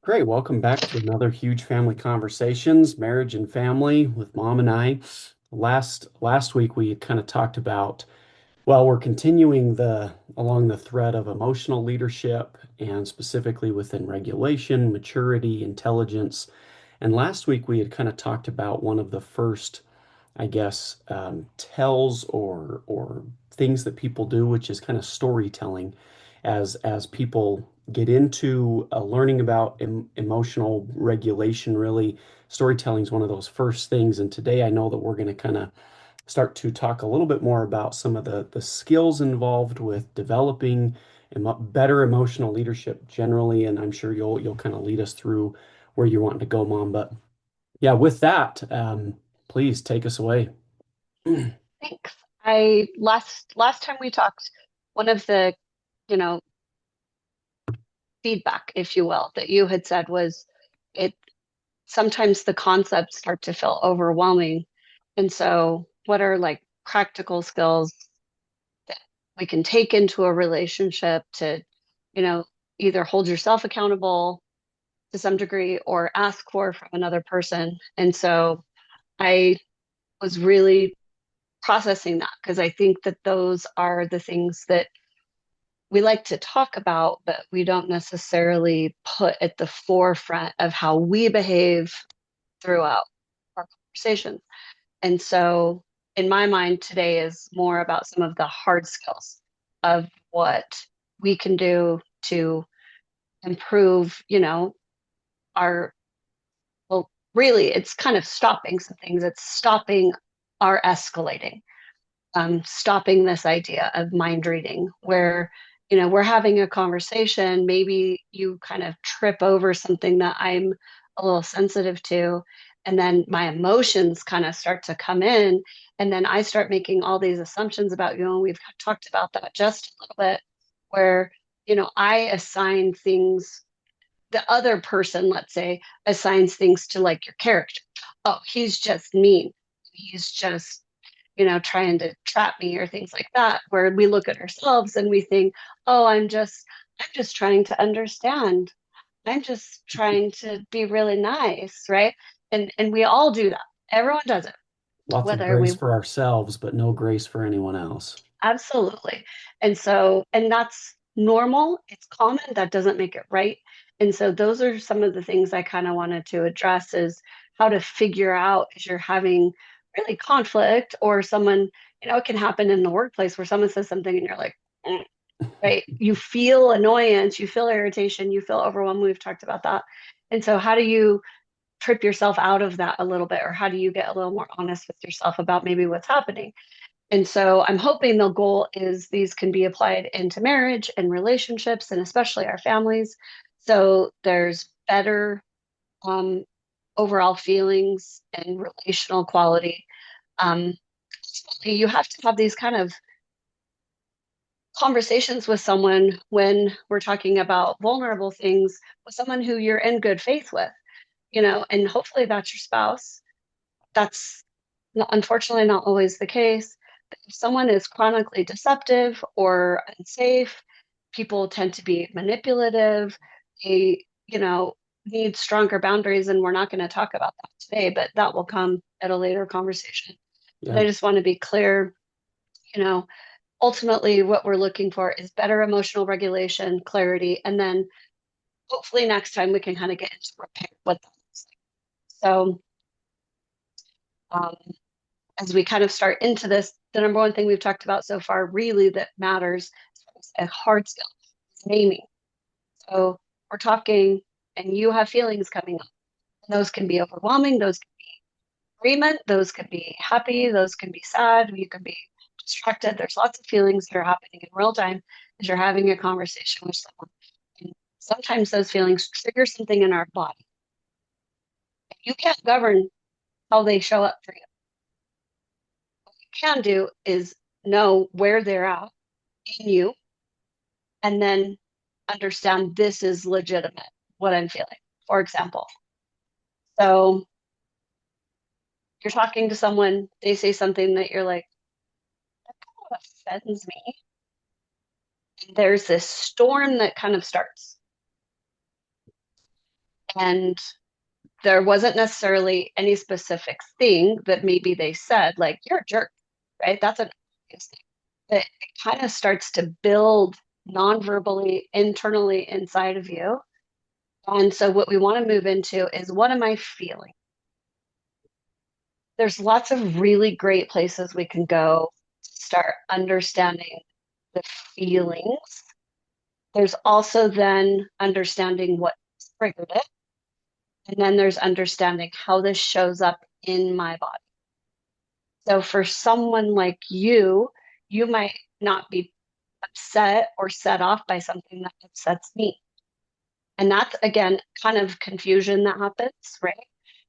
Great. Welcome back to another huge family conversations, marriage and family with mom and I. Last week we kind of talked about, well, we're continuing the along the thread of emotional leadership and specifically within regulation, maturity, intelligence. And last week we had kind of talked about one of the first, I guess, tells or things that people do, which is kind of storytelling, as people get into learning about emotional regulation. Really, storytelling is one of those first things. And today, I know that we're going to kind of start to talk a little bit more about some of the skills involved with developing better emotional leadership generally. And I'm sure you'll kind of lead us through where you're wanting to go, Mom. But yeah, with that, please take us away. Thanks. I last time we talked, one of the, you know, feedback, if you will, that you had said was it sometimes the concepts start to feel overwhelming. And so what are like practical skills that we can take into a relationship to, you know, either hold yourself accountable to some degree or ask for from another person. And so I was really processing that because I think that those are the things that we like to talk about, but we don't necessarily put at the forefront of how we behave throughout our conversations. And so, in my mind, today is more about some of the hard skills of what we can do to improve, our, well, really, it's kind of stopping some things. It's stopping our escalating, stopping this idea of mind reading, where we're having a conversation, maybe you kind of trip over something that I'm a little sensitive to, and then my emotions kind of start to come in, and then I start making all these assumptions about you, and we've talked about that just a little bit, where I assign things, the other person, let's say, assigns things to like your character. Oh, he's just mean, he's just trying to trap me or things like that, where we look at ourselves and we think, oh, I'm just trying to understand. I'm just trying to be really nice, right? And we all do that. Everyone does it, Lots of whether grace we for ourselves, but no grace for anyone else. absolutely. And that's normal. It's common. That doesn't make it right. And so those are some of the things I kind of wanted to address is how to figure out if you're having really conflict or someone, it can happen in the workplace where someone says something and you're like, "Mm," right? You feel annoyance, you feel irritation, you feel overwhelmed. We've talked about that. And so how do you trip yourself out of that a little bit, or how do you get a little more honest with yourself about maybe what's happening? And so I'm hoping the goal is these can be applied into marriage and relationships and especially our families. So there's better um, overall feelings and relational quality. Um, you have to have these kind of conversations with someone when we're talking about vulnerable things with someone who you're in good faith with, and hopefully that's your spouse. That's unfortunately not always the case. If someone is chronically deceptive or unsafe, people tend to be manipulative. They, need stronger boundaries, and we're not going to talk about that today, but that will come at a later conversation. But Yeah, I just want to be clear, you know, ultimately what we're looking for is better emotional regulation, clarity, and then hopefully next time we can kind of get into repair what that looks like. So, um, as we kind of start into this, the number one thing we've talked about so far really that matters is a hard skill is naming. So we're talking, and you have feelings coming up. And those can be overwhelming, those can be agreement, those can be happy, those can be sad, you can be distracted. There's lots of feelings that are happening in real time as you're having a conversation with someone. And sometimes those feelings trigger something in our body. You can't govern how they show up for you. What you can do is know where they're at in you and then understand this is legitimate, what I'm feeling. For example, so you're talking to someone, they say something that you're like, that offends me. And there's this storm that kind of starts. And there wasn't necessarily any specific thing that maybe they said, like, you're a jerk, right? That's an obvious thing. But it kind of starts to build non-verbally, internally inside of you. And so what we want to move into is, what am I feeling? There's lots of really great places we can go to start understanding the feelings. There's also then understanding what triggered it. And then there's understanding how this shows up in my body. So for someone like you might not be upset or set off by something that upsets me. And that's, again, kind of confusion that happens, right?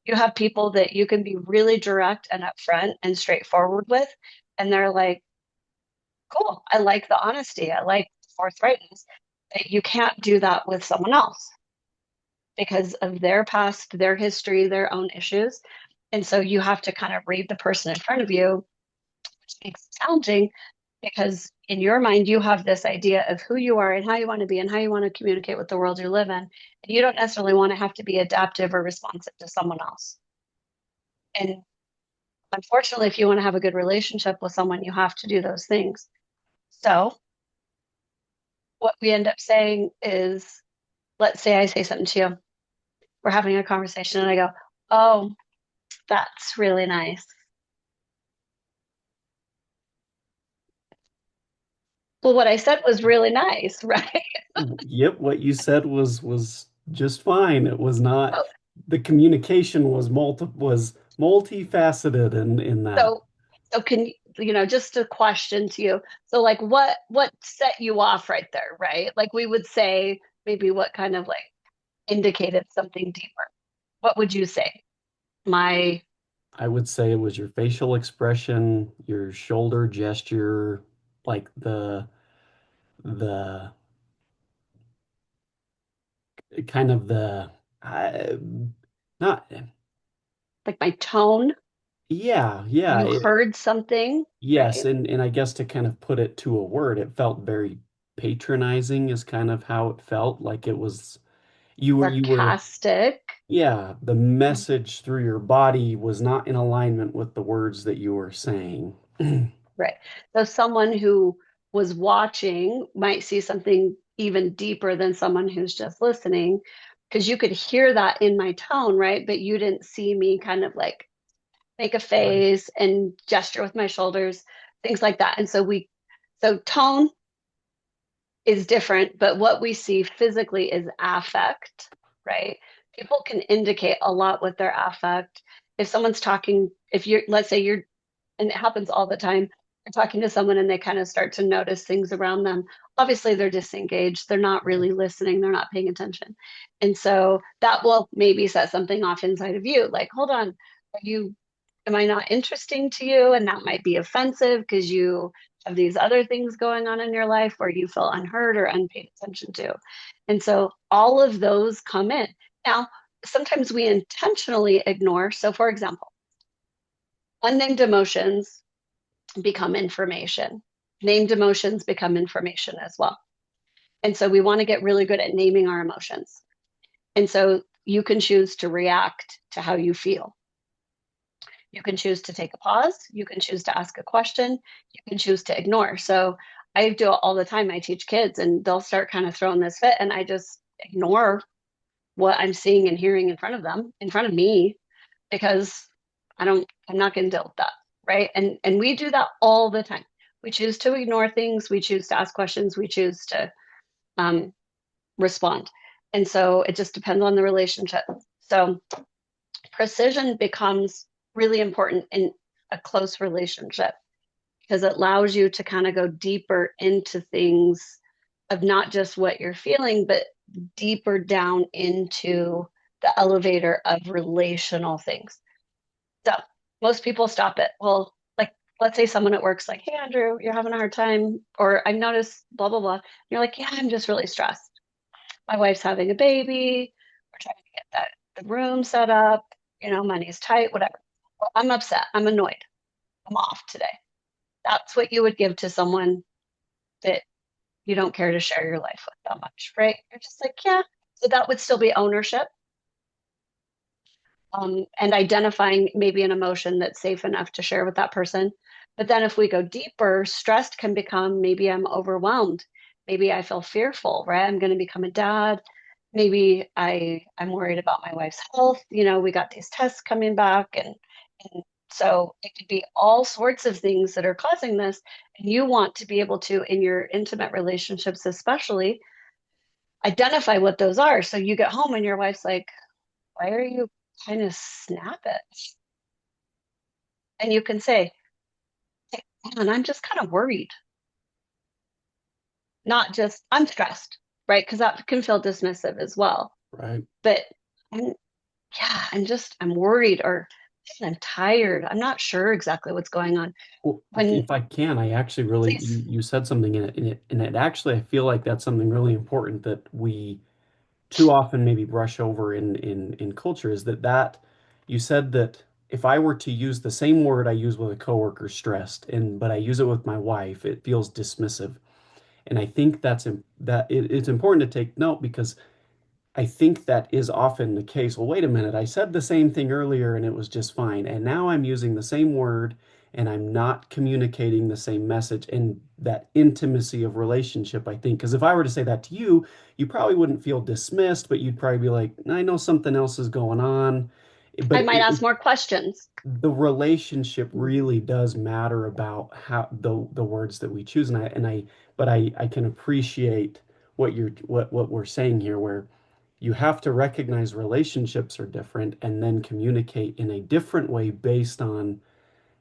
You have people that you can be really direct and upfront and straightforward with, and they're like, cool, I like the honesty, I like the forthrightness. But you can't do that with someone else because of their past, their history, their own issues. And so you have to kind of read the person in front of you, which makes it challenging because in your mind, you have this idea of who you are and how you want to be and how you want to communicate with the world you live in. And you don't necessarily want to have to be adaptive or responsive to someone else. And unfortunately, if you want to have a good relationship with someone, you have to do those things. So what we end up saying is, let's say I say something to you, we're having a conversation, and I go, oh, that's really nice. Well, what I said was really nice, right? Yep, what you said was just fine. It was not So, the communication was multifaceted in that. so, so can just a question to you. So, like, what set you off right there, right? Like, we would say maybe what kind of like indicated something deeper. What would you say? My I would say it was your facial expression, your shoulder gesture, like the kind of the uh, not like my tone. yeah, yeah, You heard something, yes, right? and I guess to kind of put it to a word, it felt very patronizing is kind of how it felt. Like it was you were Sarcastic. yeah, the message through your body was not in alignment with the words that you were saying. Right. So someone who was watching might see something even deeper than someone who's just listening, because you could hear that in my tone, right? But you didn't see me kind of like make a Right. face and gesture with my shoulders, things like that. And so tone is different, but what we see physically is affect, right? People can indicate a lot with their affect. If someone's talking, if you're, let's say you're, and it happens all the time, you're talking to someone and they kind of start to notice things around them. Obviously, they're disengaged, they're not really listening, they're not paying attention. And so that will maybe set something off inside of you, like, hold on, are you, am I not interesting to you? And that might be offensive because you have these other things going on in your life where you feel unheard or unpaid attention to. And so all of those come in. Now, sometimes we intentionally ignore. So, for example, unnamed emotions become information. Named emotions become information as well. And so we want to get really good at naming our emotions. And so you can choose to react to how you feel. You can choose to take a pause. You can choose to ask a question. You can choose to ignore. So I do it all the time. I teach kids and they'll start kind of throwing this fit, and I just ignore what I'm seeing and hearing in front of them, in front of me, because I'm not going to deal with that. Right. And we do that all the time. We choose to ignore things. We choose to ask questions. We choose to um, respond. And so it just depends on the relationship. So precision becomes really important in a close relationship because it allows you to kind of go deeper into things of not just what you're feeling, but deeper down into the elevator of relational things. So most people stop it. Well, like, let's say someone at work's like, hey, Andrew, you're having a hard time, or I've noticed blah, blah, blah. And you're like, yeah, I'm just really stressed. My wife's having a baby. We're trying to get the room set up. Money's tight, whatever. Well, I'm upset. I'm annoyed. I'm off today. That's what you would give to someone that you don't care to share your life with that much, right? You're just like, yeah. So that would still be ownership. and identifying maybe an emotion that's safe enough to share with that person. But then if we go deeper, stressed can become maybe I'm overwhelmed. Maybe I feel fearful, right? I'm going to become a dad. Maybe I'm worried about my wife's health. We got these tests coming back and so it could be all sorts of things that are causing this. And you want to be able to, in your intimate relationships especially, identify what those are. So you get home and your wife's like, why are you kind of snapping? And you can say, hey, man, I'm just kind of worried, not just I'm stressed, right? Because that can feel dismissive as well. Right. But I'm, yeah, I'm worried or I'm tired. I'm not sure exactly what's going on. Well, When, if I can, I actually really, please, you said something in it actually, I feel like that's something really important that we too often maybe brush over in culture is that you said that if I were to use the same word I use with a coworker, stressed, and but I use it with my wife, it feels dismissive. And I think it's important to take note because I think that is often the case. Well, wait a minute. I said the same thing earlier and it was just fine. And now I'm using the same word and I'm not communicating the same message and that intimacy of relationship, I think. Because if I were to say that to you, you probably wouldn't feel dismissed, but you'd probably be like, I know something else is going on. I But might ask more questions. the relationship really does matter about how the words that we choose. I can appreciate what we're saying here, where you have to recognize relationships are different and then communicate in a different way based on,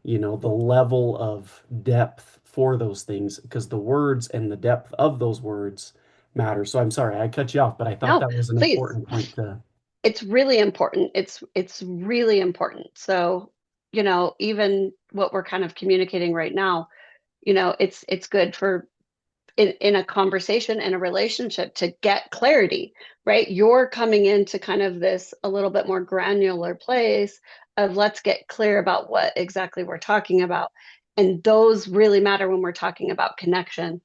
the level of depth for those things, because the words and the depth of those words matter. So I'm sorry, I cut you off, but I thought No, that was an please. important point to, It's really important. It's really important. So, even what we're kind of communicating right now, it's good for in a conversation in a relationship to get clarity, right? You're coming into kind of this a little bit more granular place of let's get clear about what exactly we're talking about. And those really matter when we're talking about connection.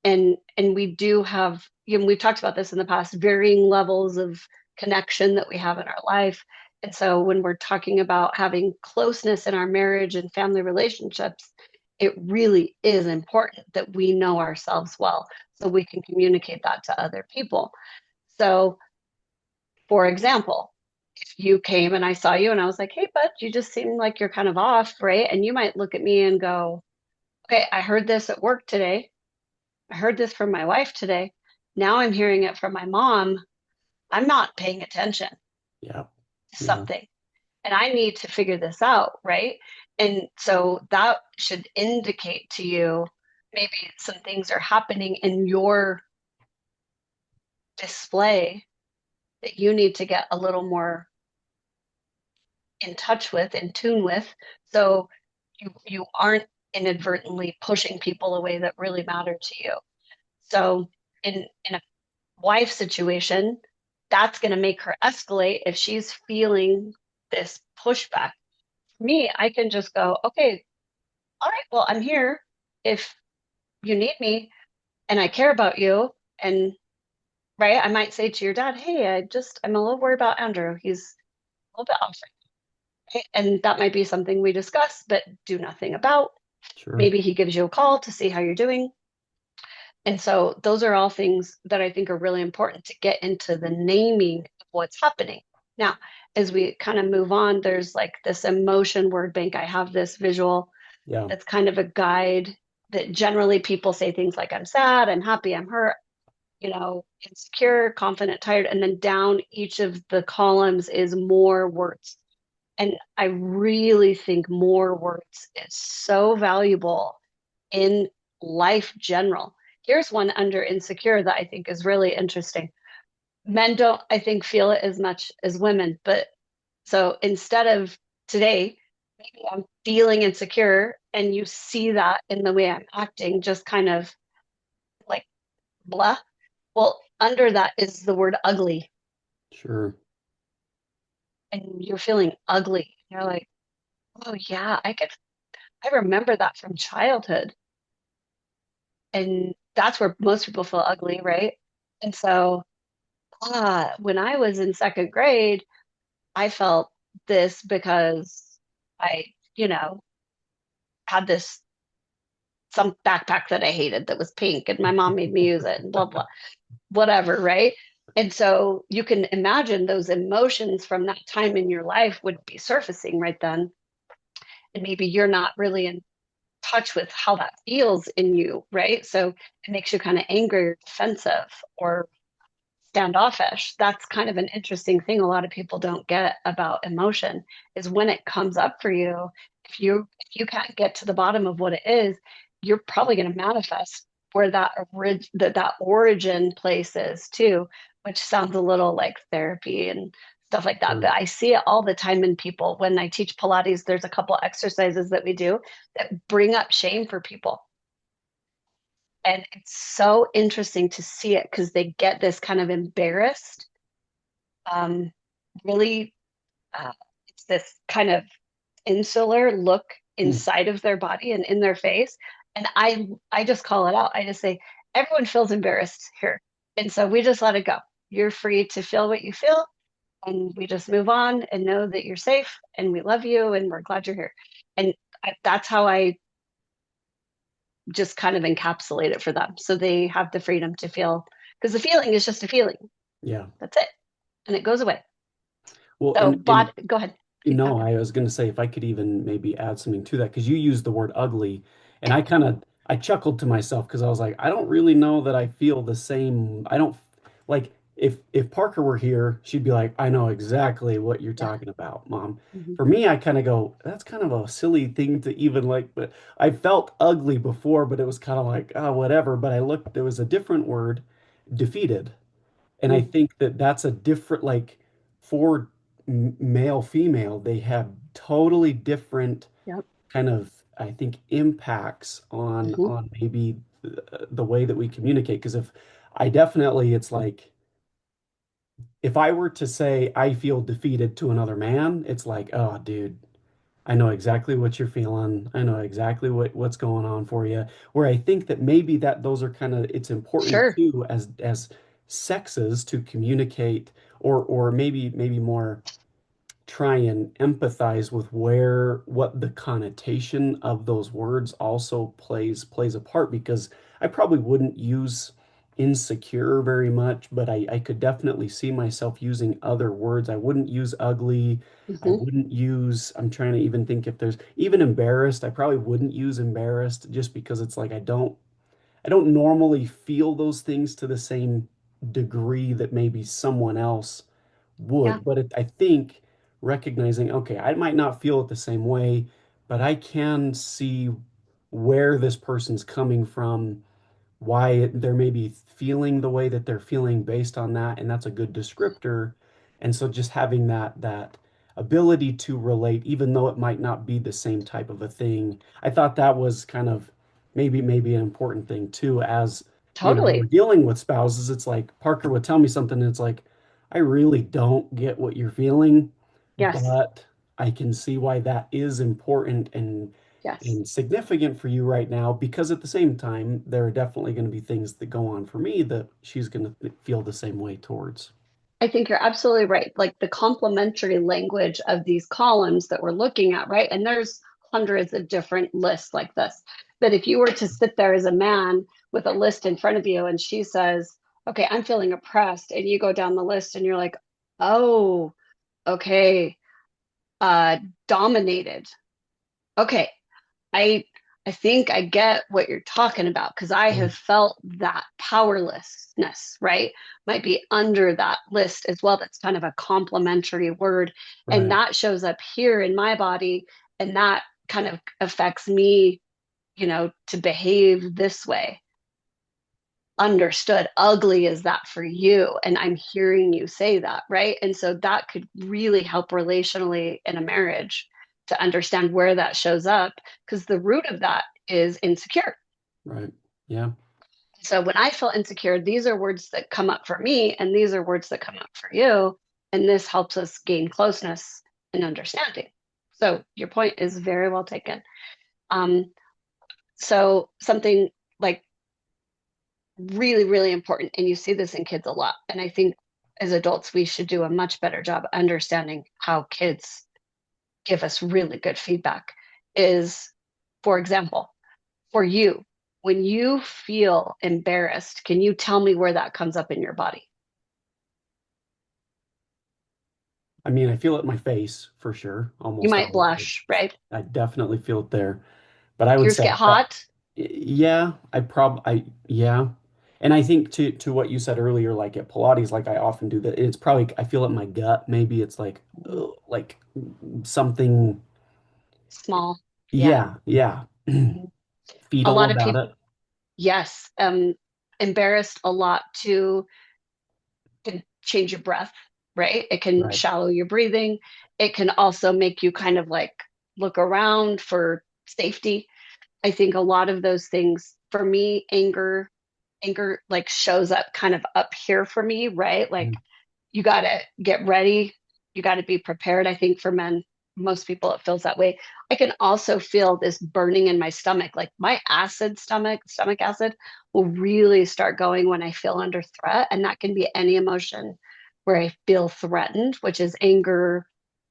And we do have, we've talked about this in the past, varying levels of connection that we have in our life. And so when we're talking about having closeness in our marriage and family relationships, it really is important that we know ourselves well so we can communicate that to other people. So, for example, if you came and I saw you and I was like, hey, bud, you just seem like you're kind of off, right? And you might look at me and go, okay, I heard this at work today. I heard this from my wife today. Now I'm hearing it from my mom. I'm not paying attention yeah, to yeah, something and I need to figure this out, right? And so that should indicate to you maybe some things are happening in your display that you need to get a little more in touch with, in tune with. So you aren't inadvertently pushing people away that really matter to you. So in a wife situation, that's going to make her escalate if she's feeling this pushback. For me, I can just go, okay, all right, well, I'm here if you need me and I care about you. And right, I might say to your dad, hey, I'm a little worried about Andrew. He's a little bit off right? And that might be something we discuss, but do nothing about. sure. Maybe he gives you a call to see how you're doing. And so those are all things that I think are really important to get into the naming of what's happening. Now, as we kind of move on, there's like this emotion word bank. I have this visual Yeah, that's kind of a guide that generally people say things like, I'm sad, I'm happy, I'm hurt, insecure, confident, tired. And then down each of the columns is more words. And I really think more words is so valuable in life general. Here's one under insecure that I think is really interesting. Men don't, I think, feel it as much as women. But so instead of today, maybe I'm feeling insecure, and you see that in the way I'm acting, just kind of like blah. Well, under that is the word ugly, sure. and you're feeling ugly. You're like, oh, yeah, I remember that from childhood. And that's where most people feel ugly, right? And so, when I was in second grade, I felt this because I, you know, had this some backpack that I hated that was pink and my mom made me use it and blah blah whatever, right? And so you can imagine those emotions from that time in your life would be surfacing right then. And maybe you're not really in touch with how that feels in you, right? So it makes you kind of angry or defensive or standoffish. That's kind of an interesting thing a lot of people don't get about emotion is when it comes up for you, if you can't get to the bottom of what it is, you're probably going to manifest where that origin place is too, which sounds a little like therapy and stuff like that. Sure. But I see it all the time in people. When I teach Pilates, there's a couple exercises that we do that bring up shame for people. And it's so interesting to see it because they get this kind of embarrassed, um, really, uh, it's this kind of insular look Mm. inside of their body and in their face. And I just call it out. I just say, everyone feels embarrassed here. And so we just let it go. You're free to feel what you feel. And we just move on and know that you're safe and we love you and we're glad you're here. And that's how I just kind of encapsulate it for them. So they have the freedom to feel, because the feeling is just a feeling. Yeah. That's it. And it goes away. Well, So, and go ahead. you Please know, talk. I was going to say if I could even maybe add something to that because you used the word ugly, and I chuckled to myself because I was like, I don't really know that I feel the same. I don't like if Parker were here, she'd be like, I know exactly what you're Yeah. talking about, Mom. Mhm. For me, I kind of go, that's kind of a silly thing to even like, but I felt ugly before, but it was kind of like, oh, whatever. But I looked, there was a different word, defeated. And I Mm. think that that's a different, like for male, female, they have totally different Yep. kind of, I think, impacts Hmm. on maybe the way that we communicate. Because if I definitely, it's like if I were to say I feel defeated to another man, it's like, oh, dude, I know exactly what you're feeling. I know exactly what's going on for you. Where I think that maybe that those are kind of it's important Sure. too as sexes to communicate or maybe more try and empathize with where what the connotation of those words also plays a part because I probably wouldn't use insecure very much, but I could definitely see myself using other words. I wouldn't use ugly. I Hmm. wouldn't use, I'm trying to even think if there's even embarrassed. I probably wouldn't use embarrassed just because it's like I don't normally feel those things to the same degree that maybe someone else Yeah. would. But I think recognizing, okay, I might not feel it the same way, but I can see where this person's coming from, why they're maybe feeling the way that they're feeling based on that, and that's a good descriptor. And so just having that ability to relate, even though it might not be the same type of a thing, I thought that was kind of maybe an important thing too, as we're Totally. dealing with spouses. It's like Parker would tell me something, and it's like, I really don't get what you're feeling, Yes. but I can see why that is important Yes. and significant for you right now because at the same time there are definitely going to be things that go on for me that she's going to feel the same way towards. I think you're absolutely right. Like the complementary language of these columns that we're looking at, right? And there's hundreds of different lists like this. But if you were to sit there as a man with a list in front of you and she says, okay, I'm feeling oppressed, and you go down the list and you're like, oh, okay, uh, dominated. Okay, I I think I get what you're talking about because I Yeah, have felt that powerlessness, right? Might be under that list as well. That's kind of a complementary word. And right, that shows up here in my body. And that kind of affects me, to behave this way. Understood. Ugly is that for you? And I'm hearing you say that, right? And so that could really help relationally in a marriage to understand where that shows up because the root of that is insecure. right. Yeah, So when I feel insecure, these are words that come up for me, and these are words that come up for you. And this helps us gain closeness and understanding. So your point is very well taken. Um, so something like really, really important, and you see this in kids a lot. And I think as adults, we should do a much better job understanding how kids give us really good feedback is, for example, for you, when you feel embarrassed, can you tell me where that comes up in your body? I mean, I feel it in my face for sure, You almost might always. blush, right? I definitely feel it there. But I would Ears say, get hot. yeah, yeah. And I think to what you said earlier, like at Pilates, like I often do that. It's probably, I feel it in my gut. Maybe it's like something. Small. Yeah. Yeah, yeah. Mhm. A Fetal lot of about people, it. yes, embarrassed a lot too can change your breath, right? It can Right. shallow your breathing. It can also make you kind of like look around for safety. I think a lot of those things, for me, anger like shows up kind of up here for me, right? Like Yeah. you got to get ready. You got to be prepared. I think for men, most people, it feels that way. I can also feel this burning in my stomach. Like my stomach acid will really start going when I feel under threat. And that can be any emotion where I feel threatened, which is anger,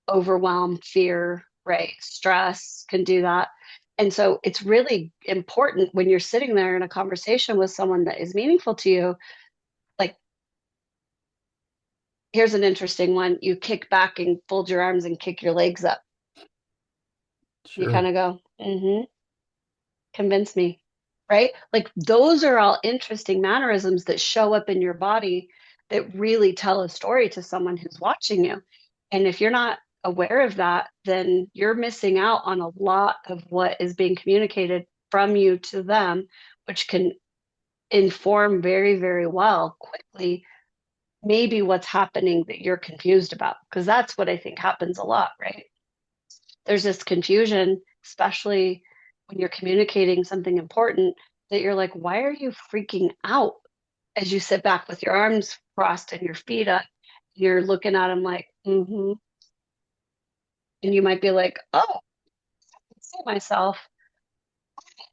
overwhelm, fear, right? Stress can do that. And so it's really important when you're sitting there in a conversation with someone that is meaningful to you. Like, here's an interesting one. You kick back and fold your arms and kick your legs up. You Sure. kind of go, convince me, right? Like those are all interesting mannerisms that show up in your body that really tell a story to someone who's watching you. And if you're not aware of that, then you're missing out on a lot of what is being communicated from you to them, which can inform very, very well quickly maybe what's happening that you're confused about. Because that's what I think happens a lot, right? There's this confusion, especially when you're communicating something important, that you're like, why are you freaking out as you sit back with your arms crossed and your feet up? You're looking at them like, mm-hmm. And you might be like, oh, I can see myself,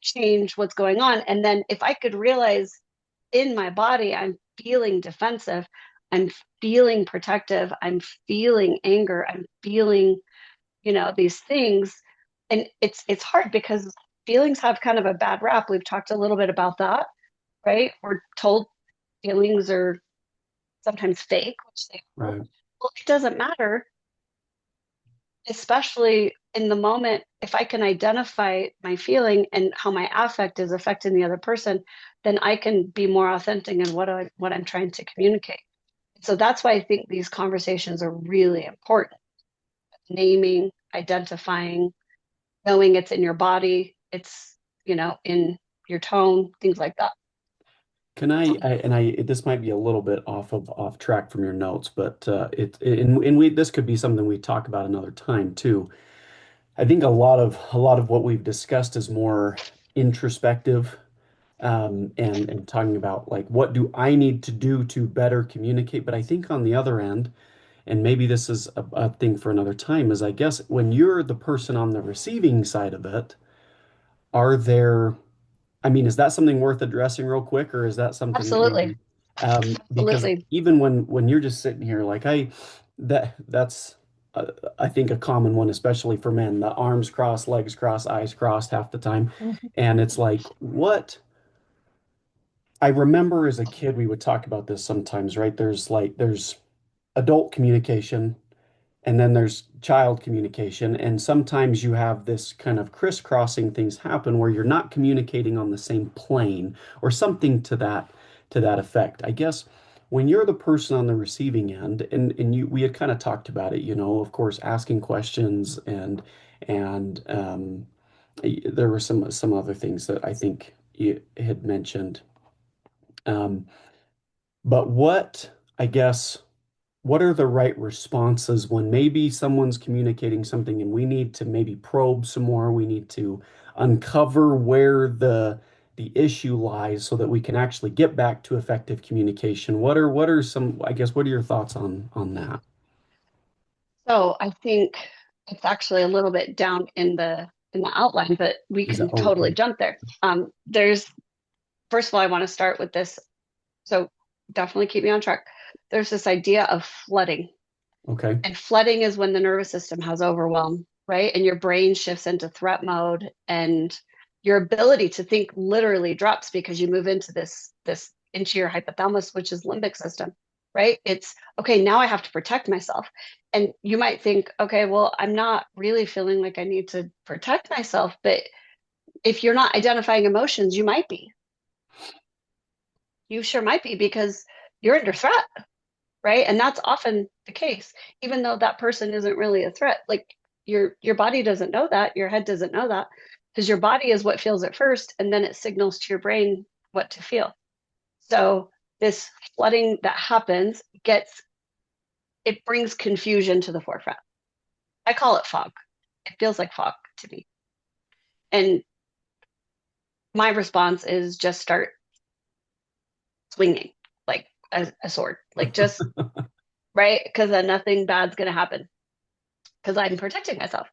change what's going on. And then if I could realize in my body, I'm feeling defensive, I'm feeling protective, I'm feeling anger, I'm feeling, these things. And it's hard because feelings have kind of a bad rap. We've talked a little bit about that, right? We're told feelings are sometimes fake, which they are. Right. Well, it doesn't matter, especially in the moment. If I can identify my feeling and how my affect is affecting the other person, then I can be more authentic in what I'm trying to communicate. So that's why I think these conversations are really important. Naming, identifying, knowing it's in your body, it's, in your tone, things like that. Can this might be a little bit off track from your notes, but and we this could be something we talk about another time too. I think a lot of what we've discussed is more introspective, and talking about like what do I need to do to better communicate. But I think on the other end, and maybe this is a thing for another time, is I guess when you're the person on the receiving side of it, are there I mean, is that something worth addressing real quick, or is that something that Absolutely. maybe because Absolutely. even when you're just sitting here, like that's I think a common one, especially for men, the arms crossed, legs crossed, eyes crossed half the time, Mhm. and it's like what I remember as a kid, we would talk about this sometimes, right? There's adult communication, and then there's child communication. And sometimes you have this kind of crisscrossing things happen where you're not communicating on the same plane or something to that effect. I guess when you're the person on the receiving end, and we had kind of talked about it, of course, asking questions and there were some other things that I think you had mentioned. Um, but I guess, what are the right responses when maybe someone's communicating something and we need to maybe probe some more, we need to uncover where the issue lies so that we can actually get back to effective communication. What are some, I guess, what are your thoughts on that? So I think it's actually a little bit down in the outline, but we Is that can totally okay? jump there. There's First of all, I want to start with this. So definitely keep me on track. There's this idea of flooding. Okay. And flooding is when the nervous system has overwhelm, right? And your brain shifts into threat mode and your ability to think literally drops because you move into this into your hypothalamus, which is limbic system, right? It's okay, now I have to protect myself. And you might think, okay, well, I'm not really feeling like I need to protect myself, but if you're not identifying emotions, you might be. You sure might be because you're under threat, right? And that's often the case, even though that person isn't really a threat. Like your body doesn't know that, your head doesn't know that, because your body is what feels it first, and then it signals to your brain what to feel. So this flooding that happens gets it brings confusion to the forefront. I call it fog. It feels like fog to me. And my response is just start swinging like a sword, like just right, because then nothing bad's going to happen because I'm protecting myself.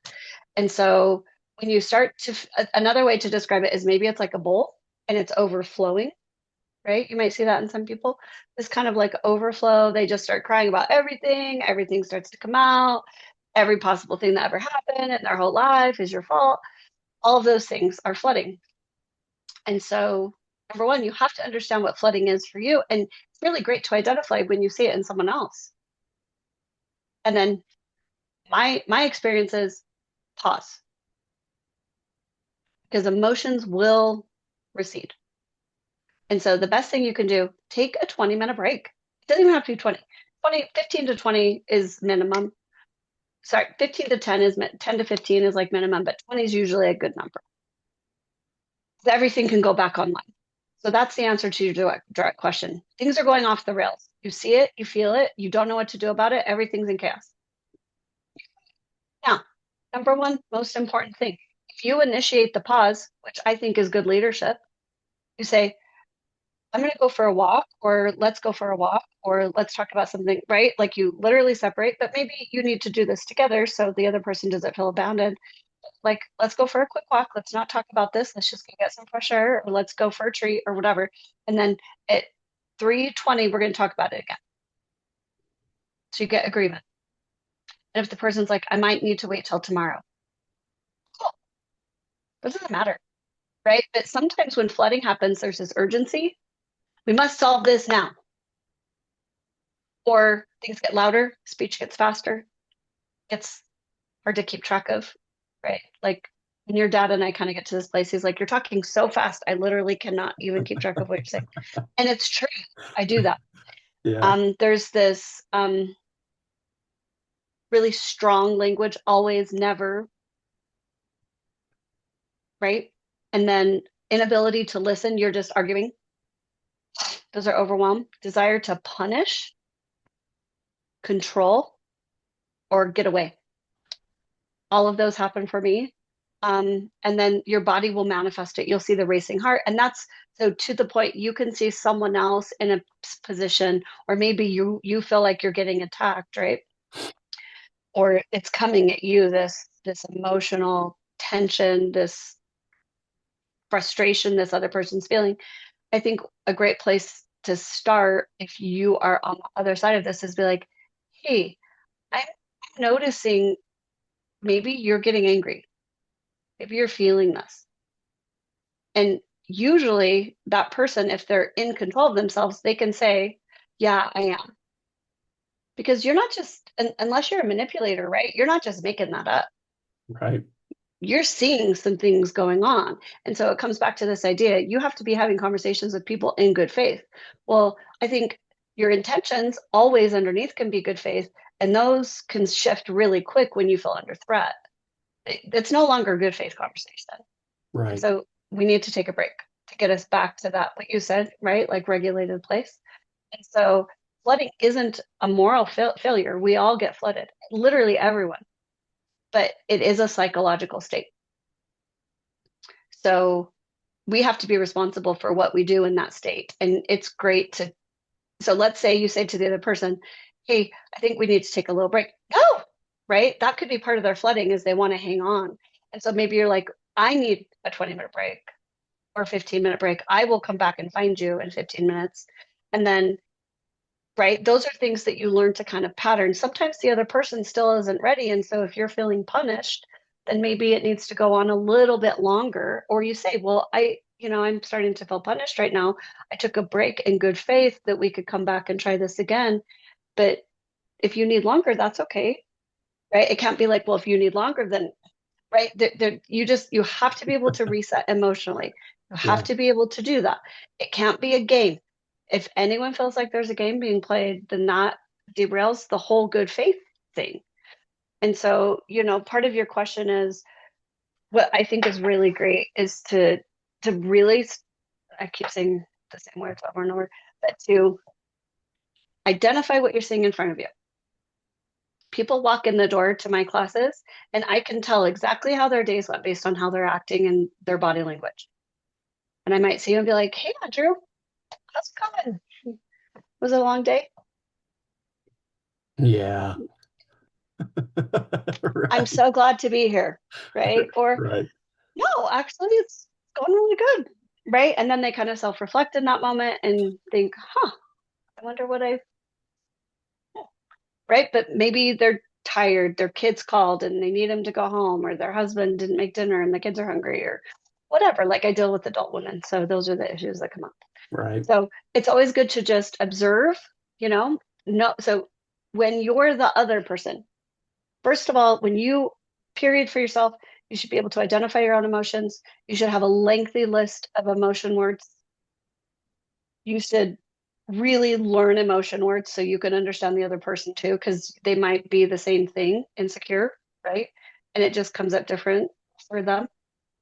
And so when you start to, another way to describe it is maybe it's like a bowl and it's overflowing, right? You might see that in some people. This kind of like overflow, they just start crying about everything, everything starts to come out, every possible thing that ever happened in their whole life is your fault. All of those things are flooding. And so, number one, you have to understand what flooding is for you. And it's really great to identify when you see it in someone else. And then my experience is pause because emotions will recede. And so the best thing you can do, take a 20-minute break. It doesn't even have to be 20, 15 to 20 is minimum. Sorry, 15 to 10 is 10 to 15 is like minimum, but 20 is usually a good number. So everything can go back online. So that's the answer to your direct question. Things are going off the rails. You see it, you feel it, you don't know what to do about it, everything's in chaos. Now, number one, most important thing, if you initiate the pause, which I think is good leadership, you say, I'm going to go for a walk, or let's go for a walk, or let's talk about something, right? Like you literally separate, but maybe you need to do this together so the other person doesn't feel abandoned. Like, let's go for a quick walk. Let's not talk about this. Let's just go get some fresh air, or let's go for a treat, or whatever. And then at 3:20, we're going to talk about it again. So you get agreement. And if the person's like, I might need to wait till tomorrow, cool. It doesn't matter, right? But sometimes when flooding happens, there's this urgency. We must solve this now. Or things get louder, speech gets faster, it's hard to keep track of, right? Like when your dad and I kind of get to this place, he's like, you're talking so fast, I literally cannot even keep track of what you're saying. And it's true. I do that. Yeah. There's this really strong language, always, never, right? And then inability to listen, you're just arguing. Those are overwhelmed. Desire to punish, control, or get away. All of those happen for me. And then your body will manifest it. You'll see the racing heart. And that's so to the point you can see someone else in a position, or maybe you feel like you're getting attacked, right? Or it's coming at you, this emotional tension, this frustration this other person's feeling. I think a great place to start if you are on the other side of this is be like, hey, I'm noticing maybe you're getting angry. Maybe you're feeling this. And usually that person, if they're in control of themselves, they can say, yeah, I am. Because you're not just, unless you're a manipulator, right? You're not just making that up. Right. You're seeing some things going on. And so it comes back to this idea you have to be having conversations with people in good faith. Well, I think your intentions always underneath can be good faith, and those can shift really quick when you feel under threat. It's no longer a good faith conversation. And Right. so we need to take a break to get us back to that, what you said, right? Like regulated place. And so flooding isn't a moral failure. We all get flooded, literally everyone, but it is a psychological state. So we have to be responsible for what we do in that state. And it's great to, so let's say you say to the other person, hey, I think we need to take a little break. Go, right? That could be part of their flooding is they want to hang on. And so maybe you're like, I need a 20-minute break or a 15-minute break. I will come back and find you in 15 minutes. And then right? Those are things that you learn to kind of pattern. Sometimes the other person still isn't ready. And so if you're feeling punished, then maybe it needs to go on a little bit longer. Or you say, well, I'm starting to feel punished right now. I took a break in good faith that we could come back and try this again. But if you need longer, that's okay, right? It can't be like, well, if you need longer, then right you have to be able to reset emotionally. You have Yeah. to be able to do that. It can't be a game. If anyone feels like there's a game being played, then that derails the whole good faith thing. And so, part of your question is, what I think is really great is to really, I keep saying the same words over and over, but to identify what you're seeing in front of you. People walk in the door to my classes and I can tell exactly how their days went based on how they're acting and their body language. And I might see you and be like, hey, Andrew, how's it going? Was it a long day? Yeah. I'm Right. so glad to be here. Right. Or, Right. no, actually, it's going really good. Right. And then they kind of self reflect in that moment and think, huh, I wonder what I, right. But maybe they're tired, their kids called and they need them to go home, or their husband didn't make dinner and the kids are hungry, or whatever. Like I deal with adult women. So those are the issues that come up. Right. So it's always good to just observe, you know, no. So when you're the other person, first of all, when you period for yourself, you should be able to identify your own emotions. You should have a lengthy list of emotion words. You should really learn emotion words so you can understand the other person too, because they might be the same thing, insecure, right? And it just comes up different for them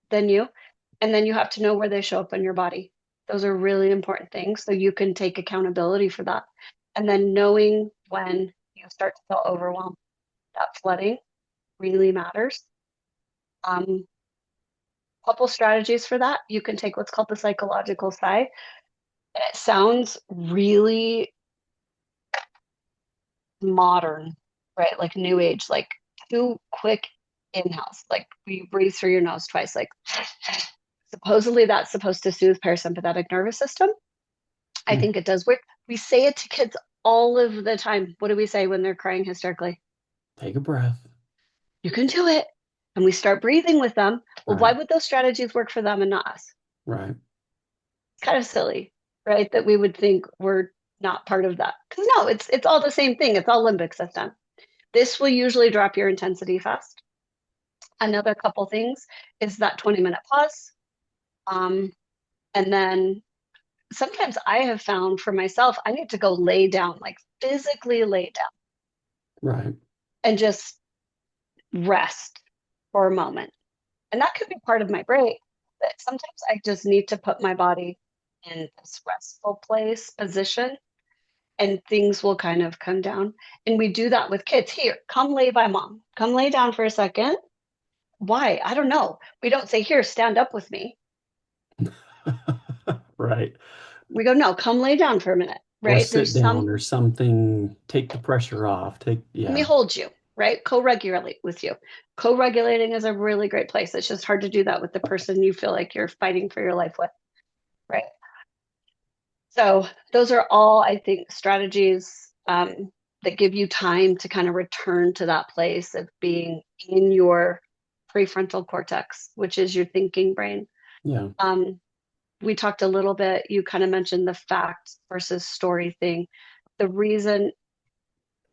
than you. And then you have to know where they show up in your body. Those are really important things so you can take accountability for that. And then knowing when you start to feel overwhelmed, that flooding really matters. Um, Couple strategies for that. You can take what's called the psychological sigh. And it sounds really modern, right? Like new age, like two quick inhales, like you breathe through your nose twice, like supposedly that's supposed to soothe parasympathetic nervous system. I Hmm. think it does work. We say it to kids all of the time. What do we say when they're crying hysterically? Take a breath. You can do it. And we start breathing with them. Well, why Right. would those strategies work for them and not us? Right. It's kind of silly, right? That we would think we're not part of that. Because no, it's all the same thing. It's all limbic system. This will usually drop your intensity fast. Another couple things is that 20-minute pause. Um, and then sometimes I have found for myself, I need to go lay down, like physically lay down Right. and just rest for a moment. And that could be part of my break, but sometimes I just need to put my body in this restful place position and things will kind of come down. And we do that with kids. Here, come lay by mom. Come lay down for a second. Why? I don't know. We don't say, here, stand up with me. Right. We go, no, come lay down for a minute, Or right? sit There's some, down or something. Take the pressure off. Take, let me yeah. hold you, right? Co-regulate with you. Co-regulating is a really great place. It's just hard to do that with the person you feel like you're fighting for your life with, right? So those are all, I think, strategies that give you time to kind of return to that place of being in your prefrontal cortex, which is your thinking brain. Yeah. Um, we talked a little bit, you kind of mentioned the fact versus story thing. The reason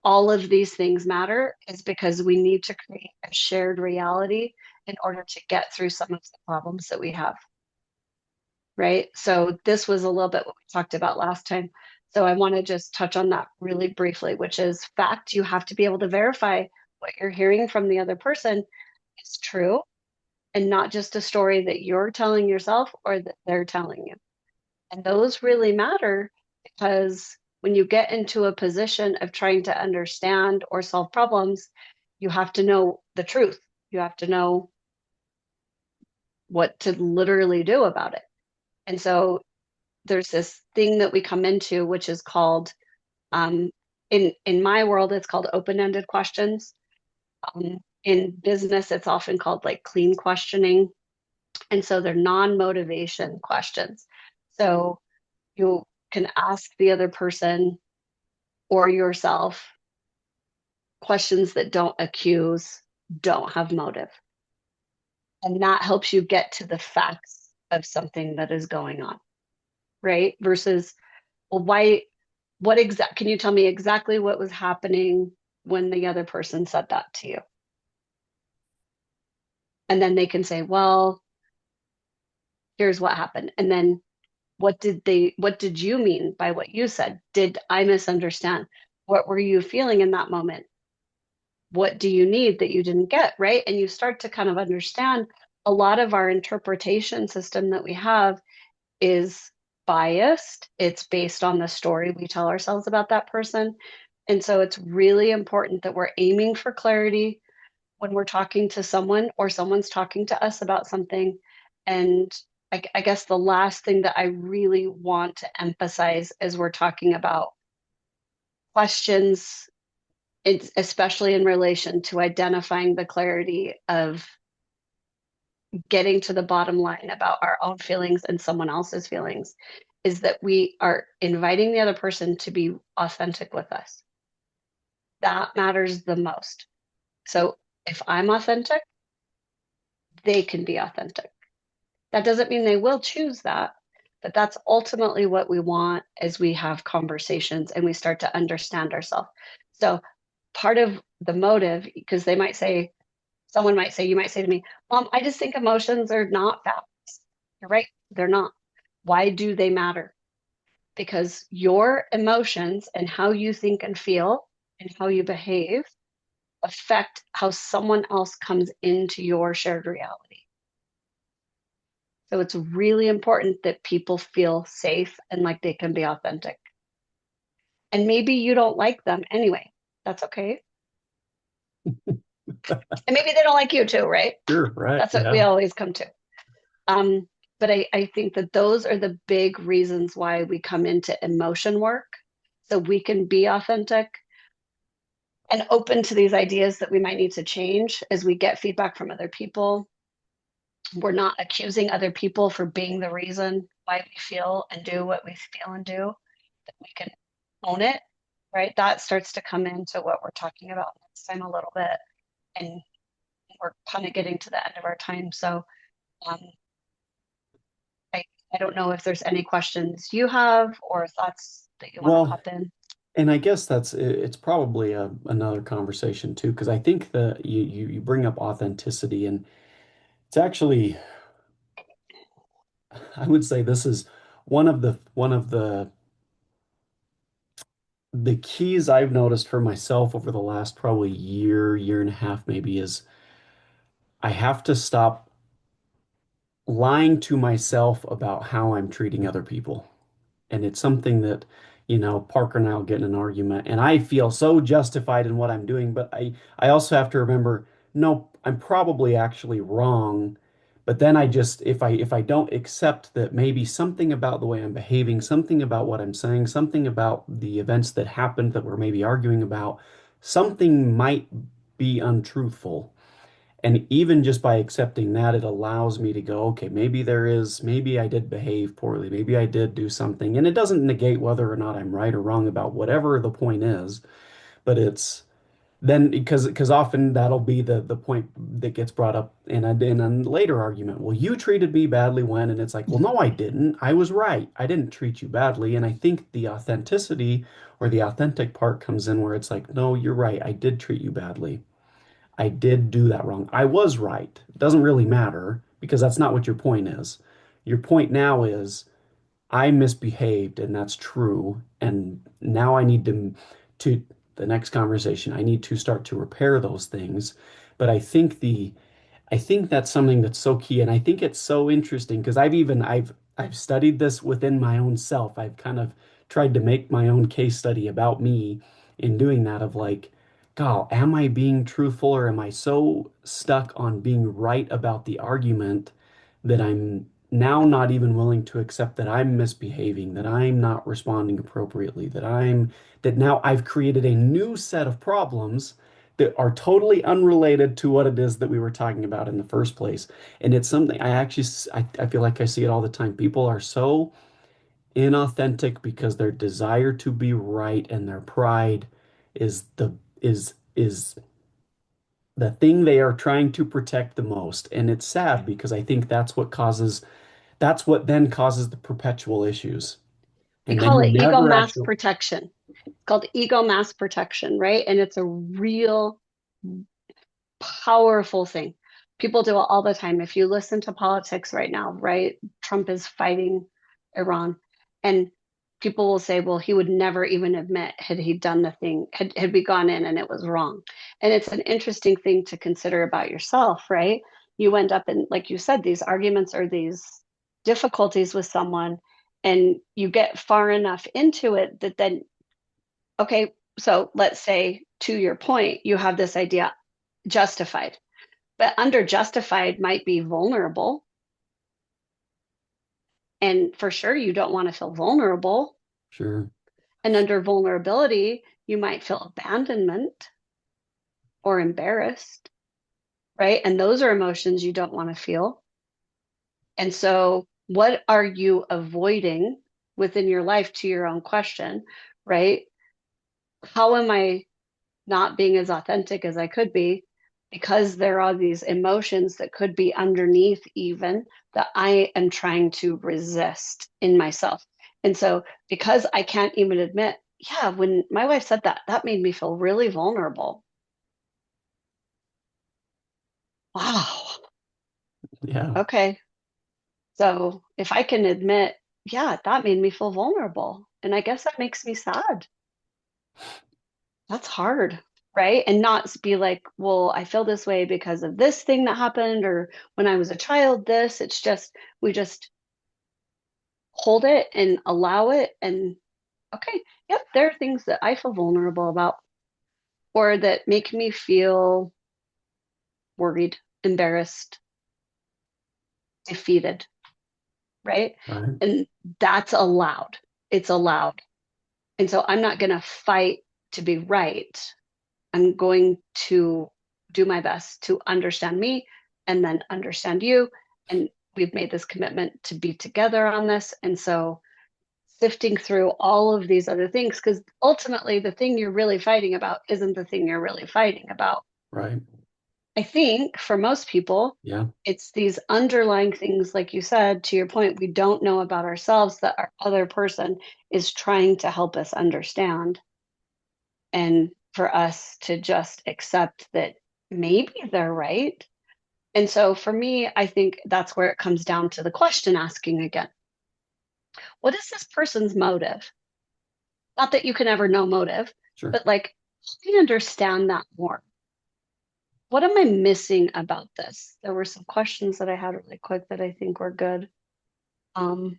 all of these things matter is because we need to create a shared reality in order to get through some of the problems that we have, right? So this was a little bit what we talked about last time. So I want to just touch on that really briefly, which is fact. You have to be able to verify what you're hearing from the other person is true and not just a story that you're telling yourself or that they're telling you. And those really matter because when you get into a position of trying to understand or solve problems, you have to know the truth. You have to know what to literally do about it. And so there's this thing that we come into, which is called, in my world, it's called open-ended questions. In business, it's often called like clean questioning. And so they're non-motivation questions. So you can ask the other person, or yourself, questions that don't accuse, don't have motive. And that helps you get to the facts of something that is going on, right? Versus, well, why, can you tell me exactly what was happening when the other person said that to you? And then they can say, well, here's what happened. And then what did you mean by what you said? Did I misunderstand? What were you feeling in that moment? What do you need that you didn't get? Right. And you start to kind of understand a lot of our interpretation system that we have is biased. It's based on the story we tell ourselves about that person. And so it's really important that we're aiming for clarity when we're talking to someone or someone's talking to us about something. And I guess the last thing that I really want to emphasize as we're talking about questions, it's especially in relation to identifying the clarity of getting to the bottom line about our own feelings and someone else's feelings, is that we are inviting the other person to be authentic with us. That matters the most. So if I'm authentic, they can be authentic. That doesn't mean they will choose that, but that's ultimately what we want as we have conversations and we start to understand ourselves. So part of the motive, because they might say, someone might say, you might say to me, Mom, I just think emotions are not facts. You're right, they're not. Why do they matter? Because your emotions and how you think and feel and how you behave affect how someone else comes into your shared reality. So it's really important that people feel safe and like they can be authentic. And maybe you don't like them anyway. That's okay. And maybe they don't like you too, right? Sure, right. That's what we Yeah. always come to. Um, but I think that those are the big reasons why we come into emotion work. So we can be authentic and open to these ideas that we might need to change as we get feedback from other people. We're not accusing other people for being the reason why we feel and do what we feel and do, that we can own it, right? That starts to come into what we're talking about next time a little bit. And we're kind of getting to the end of our time. So um, I, I don't know if there's any questions you have or thoughts that you want to Well, pop in. and I guess it's probably another conversation too, because I think that you bring up authenticity, and it's actually, I would say this is one of the keys I've noticed for myself over the last probably year and a half maybe is I have to stop lying to myself about how I'm treating other people. And it's something that, Parker and I will get in an argument, and I feel so justified in what I'm doing, but I also have to remember, no, I'm probably actually wrong. But then I just, if I don't accept that maybe something about the way I'm behaving, something about what I'm saying, something about the events that happened that we're maybe arguing about, something might be untruthful. And even just by accepting that, it allows me to go, okay, maybe I did behave poorly. Maybe I did do something. And it doesn't negate whether or not I'm right or wrong about whatever the point is, but it's then because often that'll be the point that gets brought up in a later argument. Well, you treated me badly when, and it's like, well, no, I didn't. I was right. I didn't treat you badly. And I think the authenticity or the authentic part comes in where it's like, no, you're right. I did treat you badly. I did do that wrong. I was right. It doesn't really matter because that's not what your point is. Your point now is I misbehaved and that's true. And now I need to the next conversation, I need to start to repair those things. But I think that's something that's so key, and I think it's so interesting because I've studied this within my own self. I've kind of tried to make my own case study about me in doing that of like, God, am I being truthful or am I so stuck on being right about the argument that I'm now not even willing to accept that I'm misbehaving, that I'm not responding appropriately, that now I've created a new set of problems that are totally unrelated to what it is that we were talking about in the first place. And it's something I feel like I see it all the time. People are so inauthentic because their desire to be right and their pride is is the thing they are trying to protect the most. And it's sad because I think that's what then causes the perpetual issues. We And then call you it ego never mask actually, protection. It's called ego mask protection, right? And it's a real powerful thing. People do it all the time. If you listen to politics right now, right? Trump is fighting Iran. And people will say, well, he would never even admit had he done the thing, had we gone in and it was wrong. And it's an interesting thing to consider about yourself, right? You end up in, like you said, these arguments or these difficulties with someone, and you get far enough into it that then, okay, so let's say to your point, you have this idea justified. But under justified might be vulnerable. And for sure, you don't want to feel vulnerable. sure, And under vulnerability, you might feel abandonment or embarrassed, right? And those are emotions you don't want to feel. And so, what are you avoiding within your life to your own question, right? How am I not being as authentic as I could be because there are these emotions that could be underneath even that I am trying to resist in myself. And so because I can't even admit, yeah, when my wife said that, that made me feel really vulnerable. Wow. yeah, Okay. So if I can admit, yeah, that made me feel vulnerable. And I guess that makes me sad. That's hard, right? And not be like, well, I feel this way because of this thing that happened, or when I was a child, this. It's just, we just hold it and allow it. And okay, yep, there are things that I feel vulnerable about or that make me feel worried, embarrassed, defeated, right? right, And that's allowed. It's allowed. And so I'm not going to fight to be right. I'm going to do my best to understand me and then understand you. And we've made this commitment to be together on this. And so sifting through all of these other things, because ultimately the thing you're really fighting about isn't the thing you're really fighting about. right, I think for most people, yeah, it's these underlying things, like you said, to your point, we don't know about ourselves that our other person is trying to help us understand. And for us to just accept that maybe they're right. And so for me, I think that's where it comes down to the question asking again. What is this person's motive? Not that you can ever know motive, sure. but like, help me understand that more. What am I missing about this? There were some questions that I had really quick that I think were good. Um,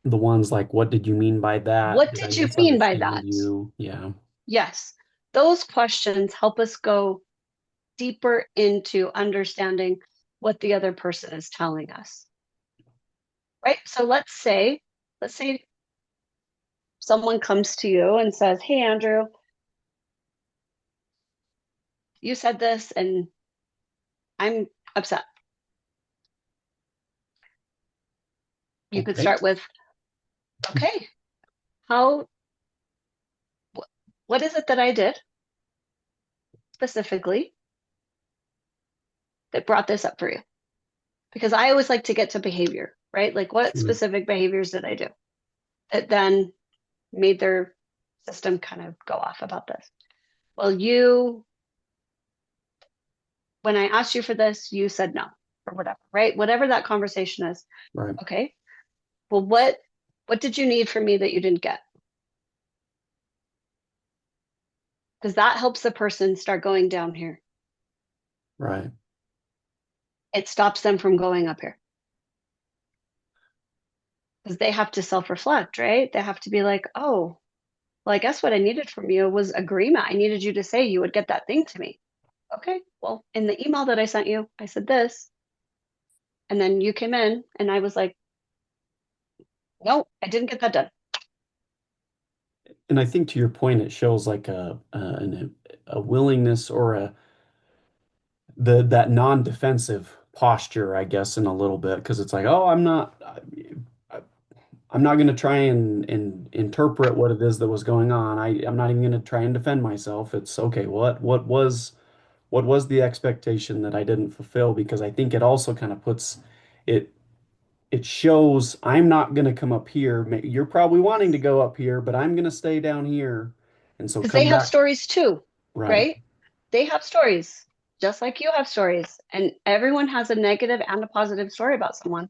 The ones like, what did you mean by that? what Did I did you mean by misunderstand that? you? Yeah, Yes, those questions help us go deeper into understanding what the other person is telling us, right? So let's say someone comes to you and says, "Hey, Andrew, you said this and I'm upset." You could okay, start with, "Okay, how, wh- what is it that I did specifically that brought this up for you?" Because I always like to get to behavior, right? Like, what sure, specific behaviors did I do that then made their system kind of go off about this? Well, when I asked you for this, you said no, or whatever, right? Whatever that conversation is. right, Okay. Well, what did you need from me that you didn't get? Because that helps the person start going down here. right. It stops them from going up here because they have to self-reflect, right? They have to be like, oh, well, I guess what I needed from you was agreement. I needed you to say you would get that thing to me. Okay. Well, in the email that I sent you, I said this, and then you came in and I was like, no, I didn't get that done. And I think to your point, it shows like a willingness or that non-defensive posture, I guess, in a little bit, because it's like, oh, I'm not. I'm not going to try and interpret what it is that was going on. I'm not even going to try and defend myself. It's okay. What was the expectation that I didn't fulfill? Because I think it also kind of puts it it shows I'm not going to come up here. You're probably wanting to go up here, but I'm going to stay down here. And so Because they come have back. stories too, Right. right? They have stories, just like you have stories. And everyone has a negative and a positive story about someone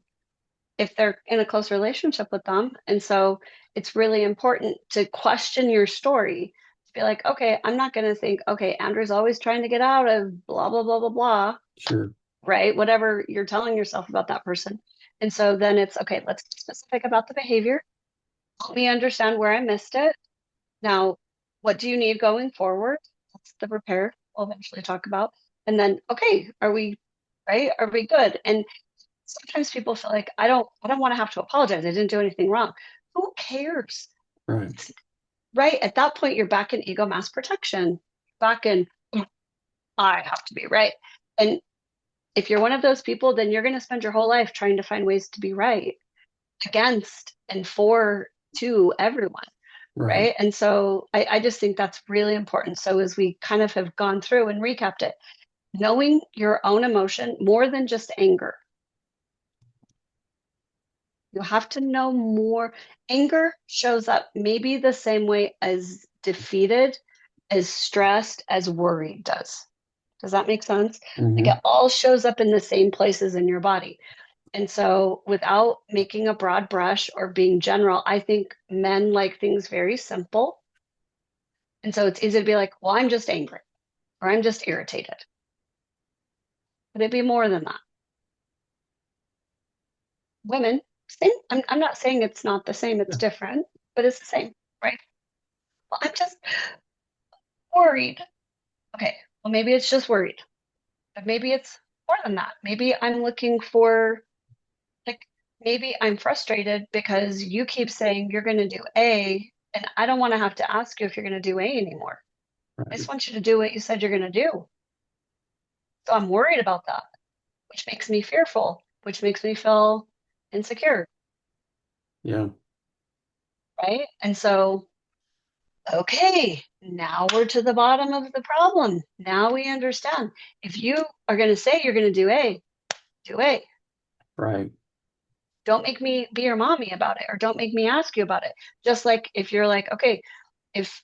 if they're in a close relationship with them. And so it's really important to question your story, to be like, okay, I'm not going to think, okay, Andrew's always trying to get out of blah, blah, blah, blah, blah, Sure. right? Whatever you're telling yourself about that person. And so then it's okay, let's be specific about the behavior. Help me understand where I missed it. Now, what do you need going forward? That's the repair we'll eventually talk about. And then, okay, are we right? Are we good? And sometimes people feel like I don't want to have to apologize. I didn't do anything wrong. Who cares? Right. Right? At that point, you're back in ego mass protection, back in I have to be right. And if you're one of those people, then you're going to spend your whole life trying to find ways to be right against and for to everyone. Right. Right. And so I just think that's really important. So as we kind of have gone through and recapped it, knowing your own emotion more than just anger. You have to know more. Anger shows up maybe the same way as defeated, as stressed, as worried does. Does that make sense? Like Hmm. it all shows up in the same places in your body. And so, without making a broad brush or being general, I think men like things very simple. And so, it's easy to be like, well, I'm just angry or I'm just irritated. Could it be more than that? Women, same. I'm not saying it's not the same, it's Yeah. different, but it's the same, right? Well, I'm just worried. Okay, well, maybe it's just worried, but maybe it's more than that. Maybe I'm looking for, like, maybe I'm frustrated because you keep saying you're going to do A, and I don't want to have to ask you if you're going to do A anymore. I Right. just want you to do what you said you're going to do. So I'm worried about that, which makes me fearful, which makes me feel insecure, Yeah. right? And so, okay, now we're to the bottom of the problem. Now we understand. If you are going to say you're going to do A, do A. Right. Don't make me be your mommy about it, or don't make me ask you about it. Just like if you're like, okay, if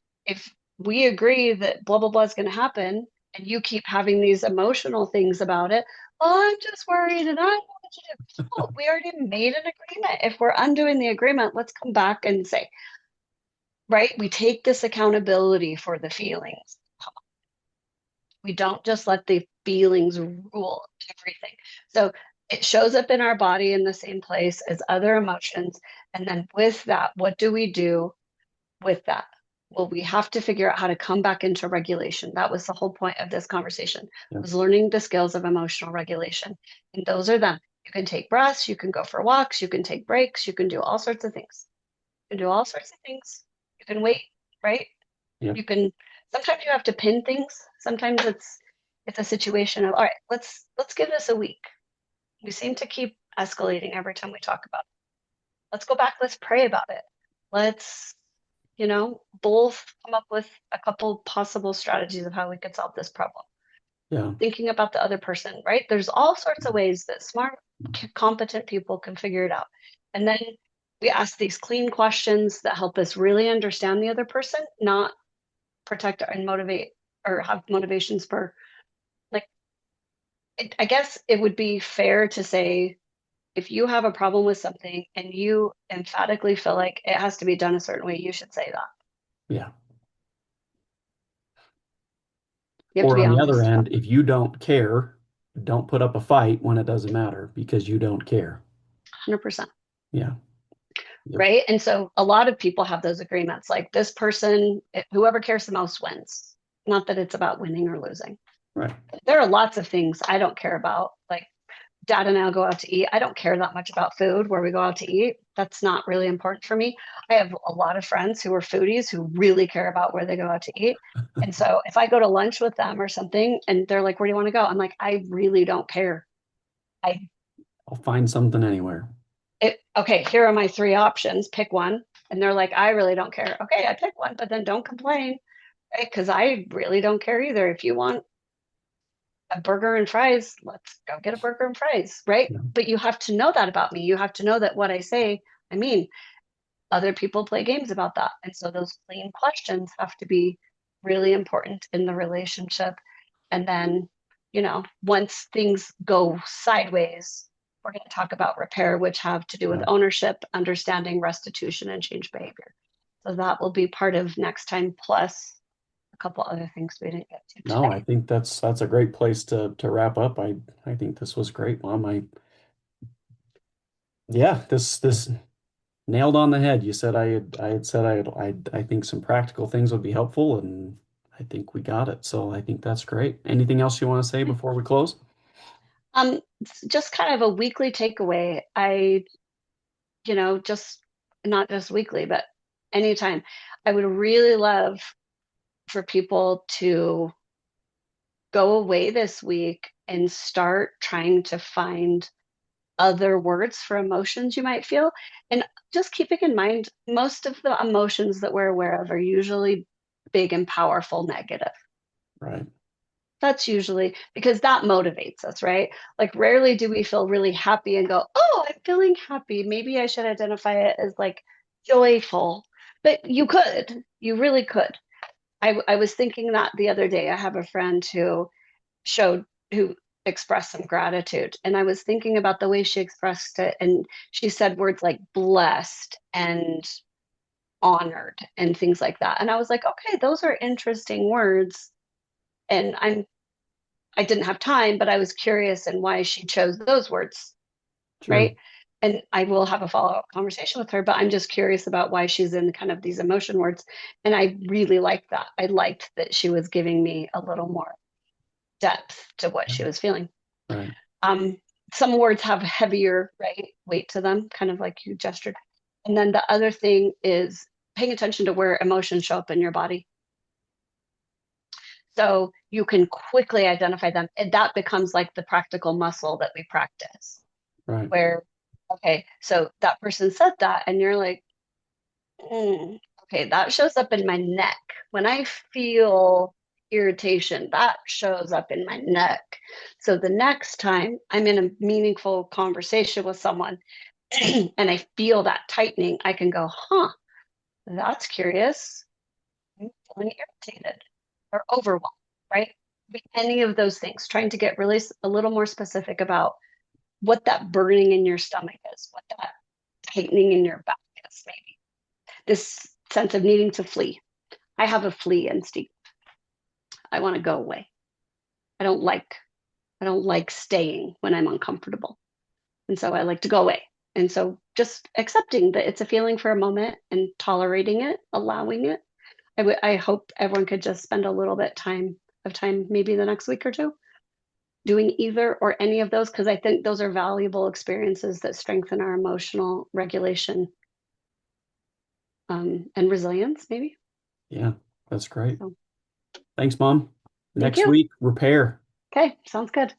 we agree that blah blah blah is going to happen, and you keep having these emotional things about it, well, I'm just worried, and I don't know what to do. Oh, we already made an agreement. If we're undoing the agreement, let's come back and say, right, we take this accountability for the feelings. We don't just let the feelings rule everything. So it shows up in our body in the same place as other emotions. And then with that, what do we do with that? Well, we have to figure out how to come back into regulation. That was the whole point of this conversation, Yeah. was learning the skills of emotional regulation. And those are them. You can take breaths, you can go for walks, you can take breaks, you can do all sorts of things. You can do all sorts of things. You can wait, right? Yeah. You can sometimes you have to pin things. Sometimes it's a situation of all right, let's give this a week. We seem to keep escalating every time we talk about it. Let's go back, let's pray about it. Let's, both come up with a couple possible strategies of how we could solve this problem. Yeah. Thinking about the other person, right? There's all sorts of ways that smart, competent people can figure it out. And then we ask these clean questions that help us really understand the other person, not protect and motivate or have motivations for like I guess it would be fair to say if you have a problem with something and you emphatically feel like it has to be done a certain way, you should say that. Yeah. You have to Or be on the other honest about end, if you don't care, don't put up a fight when it doesn't matter because you don't care. it 100%. Yeah. Yep. Right. And so a lot of people have those agreements like this person, whoever cares the most wins. Not that it's about winning or losing. Right. There are lots of things I don't care about, like dad and I'll go out to eat. I don't care that much about food where we go out to eat. That's not really important for me. I have a lot of friends who are foodies who really care about where they go out to eat. And so if I go to lunch with them or something and they're like, where do you want to go? I'm like, I really don't care. I I'll find something anywhere. okay, here are my three options. Pick one. And they're like, I really don't care. Okay, I pick one, but then don't complain, right? Because I really don't care either. If you want a burger and fries, let's go get a burger and fries, right? Yeah. But you have to know that about me. You have to know that what I say, I mean, other people play games about that. And so those clean questions have to be really important in the relationship. And then, once things go sideways, we're going to talk about repair, which have to do with Yeah. ownership, understanding, restitution, and change behavior. So that will be part of next time, plus a couple other things we didn't get to No, today. I think that's a great place to wrap up. I think this was great, Mom. Yeah, this nailed on the head. You said I had said I think some practical things would be helpful, and I think we got it. So I think that's great. Anything else you want to say before we close? Um, just kind of a weekly takeaway. Just not just weekly, but anytime. I would really love for people to go away this week and start trying to find other words for emotions you might feel. And just keeping in mind, most of the emotions that we're aware of are usually big and powerful negative. Right. That's usually because that motivates us, right? Like, rarely do we feel really happy and go, oh, I'm feeling happy. Maybe I should identify it as like joyful. But you really could. I was thinking that the other day. I have a friend showed, who expressed some gratitude. And I was thinking about the way she expressed it. And she said words like blessed and honored and things like that. And I was like, okay, those are interesting words. And I didn't have time, but I was curious in why she chose those words, Sure. right? And I will have a follow-up conversation with her, but I'm just curious about why she's in kind of these emotion words. And I really liked that. I liked that she was giving me a little more depth to what she was feeling. Right. Um, some words have heavier, right, weight to them, kind of like you gestured. And then the other thing is paying attention to where emotions show up in your body. So you can quickly identify them. And that becomes like the practical muscle that we practice, Right. where, okay, so that person said that, and you're like, okay, that shows up in my neck. When I feel irritation, that shows up in my neck. So the next time I'm in a meaningful conversation with someone and I feel that tightening, I can go, huh, that's curious. I'm feeling irritated or overwhelmed, right? Any of those things, trying to get really a little more specific about what that burning in your stomach is, what that tightening in your back is, maybe this sense of needing to flee. I have a flee instinct. I want to go away. I don't like I don't like staying when I'm uncomfortable. And so I like to go away. And so just accepting that it's a feeling for a moment and tolerating it, allowing it. I hope everyone could just spend a little bit of time, maybe the next week or two, doing either or any of those, because I think those are valuable experiences that strengthen our emotional regulation, and resilience, maybe. Yeah, that's great. So Thanks, Mom. thank Next you. week, repair. Okay, sounds good.